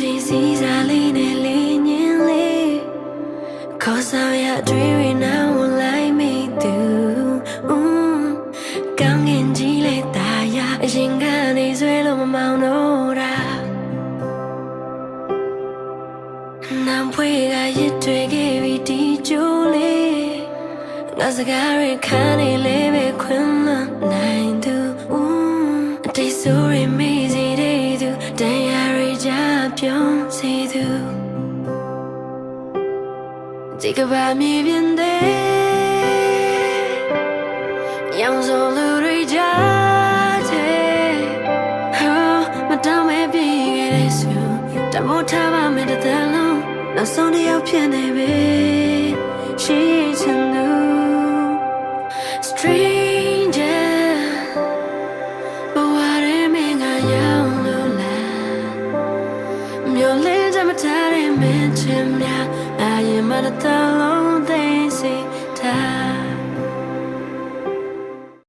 ချင်းစီစားလေးနဲ့လေးညင်လေးခေါ်ဆောင်ရတွေ့ရနာဝင်လိုက်မိသူကောင်းငင်ကြီးလေးတာရအရင်ကနေဆွဲလို့မမောင်းတော့တာနောင်ဖွေကရစ်တွေခဲ့ပြီးဒီကျိုးလေးငါစကားရခံနေလေးပဲခွင်လန်းနိုင်သူအတိတ်ဆိုရမေးစီတဲ့သူတရားရကြပြုံးစီသူဒီကဘာမြေပြင်တဲ့ရောင်စုံလူတွေကြတဲ့မတောင်းမဲ့ပြေးခဲ့တဲ့ဆူတမိုးထားပါမယ်တဲ့လုံးနောက်ဆုံးတစ်ယောက်ဖြစ်နေပြီရှိချင်သူ Stranger ဘဝရဲမင်းကရောင်လို့လားမျိုးလေးကြမထားတဲ့မင်းချင်များအရင်မှတလုံးသိစီ